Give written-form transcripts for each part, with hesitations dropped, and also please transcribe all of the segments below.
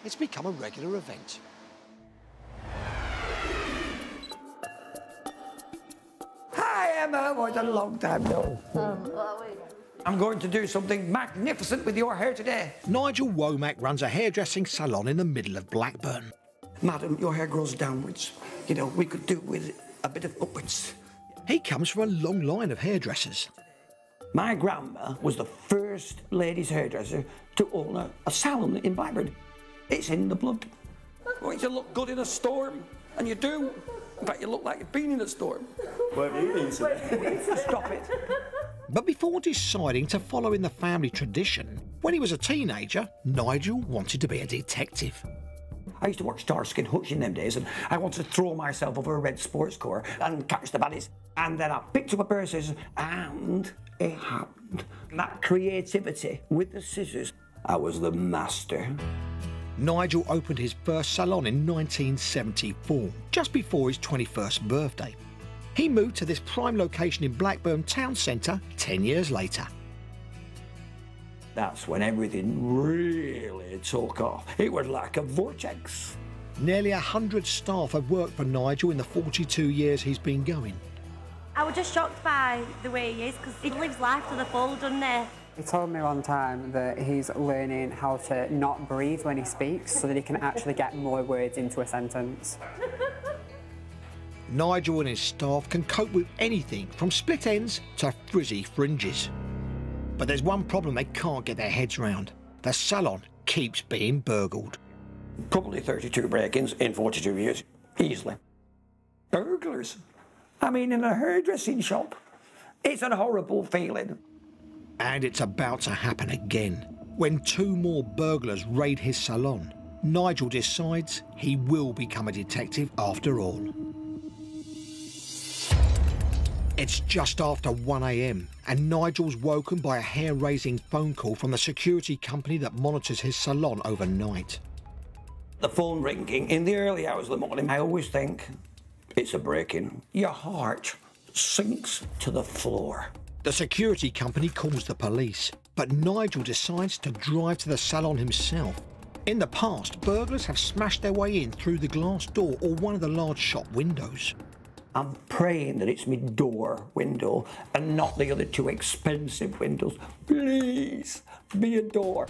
It's become a regular event. Hi, Emma. What a long time no. I'm going to do something magnificent with your hair today. Nigel Womack runs a hairdressing salon in the middle of Blackburn. Madam, your hair grows downwards. You know, we could do with a bit of upwards. He comes from a long line of hairdressers. My grandma was the first ladies' hairdresser to own a salon in Blackburn. It's in the blood. Want you to look good in a storm, and you do. In fact, you look like you've been in a storm. Where have you been today? Stop it. But before deciding to follow in the family tradition, when he was a teenager, Nigel wanted to be a detective. I used to work Starsky and Hutch in them days, and I wanted to throw myself over a red sports car and catch the baddies. And then I picked up a pair of scissors, and it happened. That creativity with the scissors, I was the master. Nigel opened his first salon in 1974, just before his 21st birthday. He moved to this prime location in Blackburn town centre 10 years later. That's when everything really took off. It was like a vortex. Nearly 100 staff have worked for Nigel in the 42 years he's been going. I was just shocked by the way he is, because he lives life to the full, doesn't he? He told me one time that he's learning how to not breathe when he speaks so that he can actually get more words into a sentence. Nigel and his staff can cope with anything from split ends to frizzy fringes. But there's one problem they can't get their heads round. The salon keeps being burgled. Probably 32 break-ins in 42 years, easily. Burglars. I mean, in a hairdressing shop. It's a horrible feeling. And it's about to happen again. When two more burglars raid his salon, Nigel decides he will become a detective after all. It's just after 1 AM and Nigel's woken by a hair-raising phone call from the security company that monitors his salon overnight. The phone ringing in the early hours of the morning, I always think it's a break-in. Your heart sinks to the floor. The security company calls the police, but Nigel decides to drive to the salon himself. In the past, burglars have smashed their way in through the glass door or one of the large shop windows. I'm praying that it's my door window and not the other two expensive windows. Please, be a door.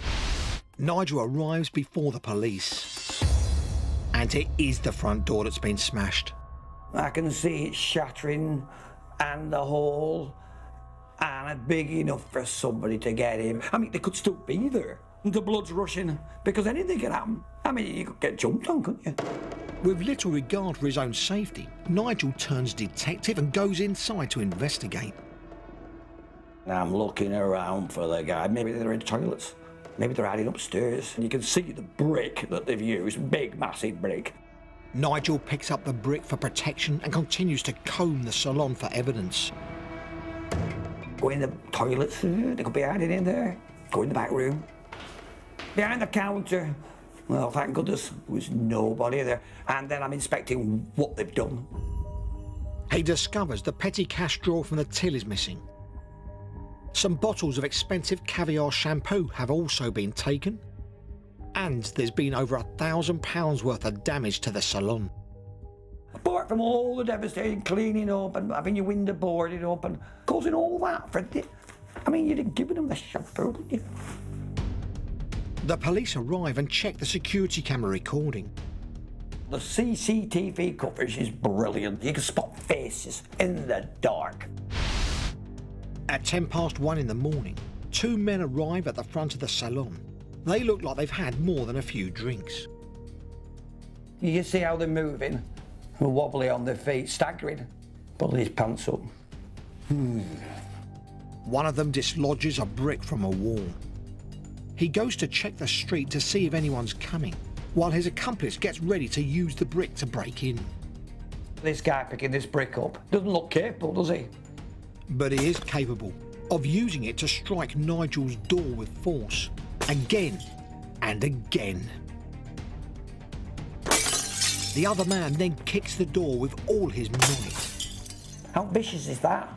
Nigel arrives before the police. And it is the front door that's been smashed. I can see it shattering and the hole, and it's big enough for somebody to get in. I mean, they could still be there. The blood's rushing, because anything can happen. I mean, you could get jumped on, couldn't you? With little regard for his own safety, Nigel turns detective and goes inside to investigate. I'm looking around for the guy. Maybe they're in the toilets. Maybe they're hiding upstairs. You can see the brick that they've used, big, massive brick. Nigel picks up the brick for protection and continues to comb the salon for evidence. Go in the toilets, they could be hiding in there. Go in the back room. Behind the counter. Well, thank goodness, there was nobody there. And then I'm inspecting what they've done. He discovers the petty cash drawer from the till is missing. Some bottles of expensive caviar shampoo have also been taken. And there's been over £1,000 worth of damage to the salon. Apart from all the devastating cleaning up and having your window boarded up and causing all that for the... I mean, you'd have given them the shampoo, wouldn't you? The police arrive and check the security camera recording. The CCTV coverage is brilliant. You can spot faces in the dark. At 1:10 in the morning, two men arrive at the front of the salon. They look like they've had more than a few drinks. You see how they're moving? They're wobbly on their feet, staggering. Pull his pants up. One of them dislodges a brick from a wall. He goes to check the street to see if anyone's coming, while his accomplice gets ready to use the brick to break in. This guy picking this brick up doesn't look capable, does he? But he is capable of using it to strike Nigel's door with force, again and again. The other man then kicks the door with all his might. How vicious is that?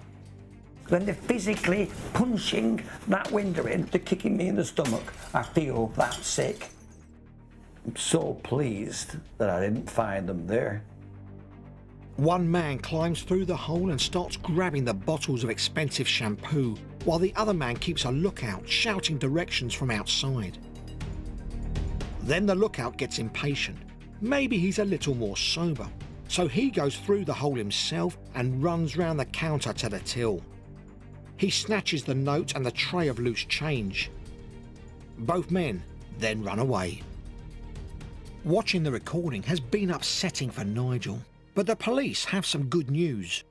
When they're physically punching that window in, they're kicking me in the stomach. I feel that sick. I'm so pleased that I didn't find them there. One man climbs through the hole and starts grabbing the bottles of expensive shampoo, while the other man keeps a lookout, shouting directions from outside. Then the lookout gets impatient. Maybe he's a little more sober, so he goes through the hole himself and runs round the counter to the till. He snatches the note and the tray of loose change. Both men then run away. Watching the recording has been upsetting for Nigel, but the police have some good news.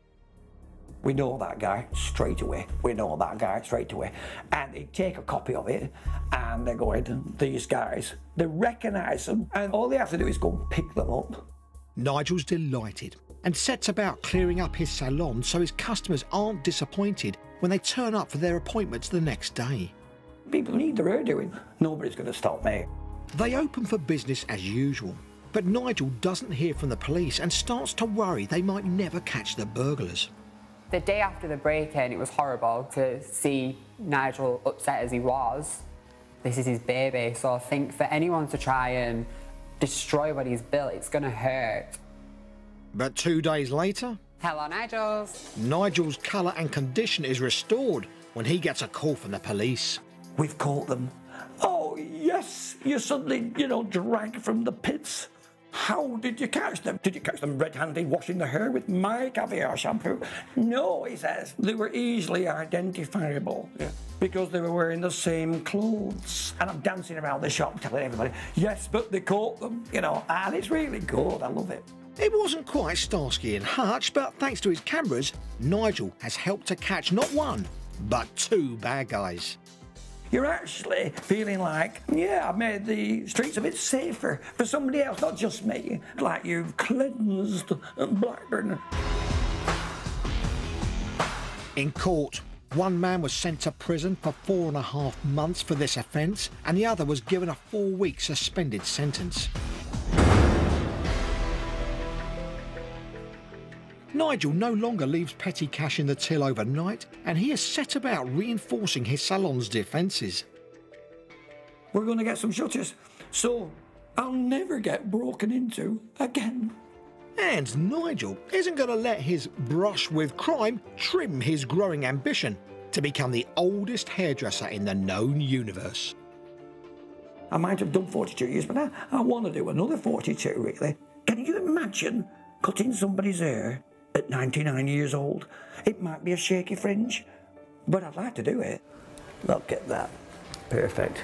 We know that guy straight away. We know that guy straight away. And they take a copy of it and they're going, these guys, they recognise them, and all they have to do is go and pick them up. Nigel's delighted and sets about clearing up his salon so his customers aren't disappointed when they turn up for their appointments the next day. People need their hair doing. Nobody's going to stop me. They open for business as usual, but Nigel doesn't hear from the police and starts to worry they might never catch the burglars. The day after the break-in, it was horrible to see Nigel upset as he was. This is his baby, so I think for anyone to try and destroy what he's built, it's going to hurt. But 2 days later, Hello, Nigel. Nigel's colour and condition is restored when he gets a call from the police. We've caught them. Oh, yes, you suddenly, dragged from the pits. How did you catch them? Did you catch them red-handed washing their hair with my caviar shampoo? No, he says. They were easily identifiable because they were wearing the same clothes. And I'm dancing around the shop telling everybody, yes, but they caught them, and it's really good. I love it. It wasn't quite Starsky and Hutch, but thanks to his cameras, Nigel has helped to catch not one, but 2 bad guys. You're actually feeling like, yeah, I've made the streets a bit safer for somebody else, not just me. Like you've cleansed Blackburn. In court, one man was sent to prison for 4.5 months for this offence, and the other was given a 4-week suspended sentence. Nigel no longer leaves petty cash in the till overnight, and he has set about reinforcing his salon's defences. We're going to get some shutters, so I'll never get broken into again. And Nigel isn't going to let his brush with crime trim his growing ambition to become the oldest hairdresser in the known universe. I might have done 42 years, but I want to do another 42, really. Can you imagine cutting somebody's hair at 99 years old? It might be a shaky fringe, but I'd like to do it. Look at that. Perfect.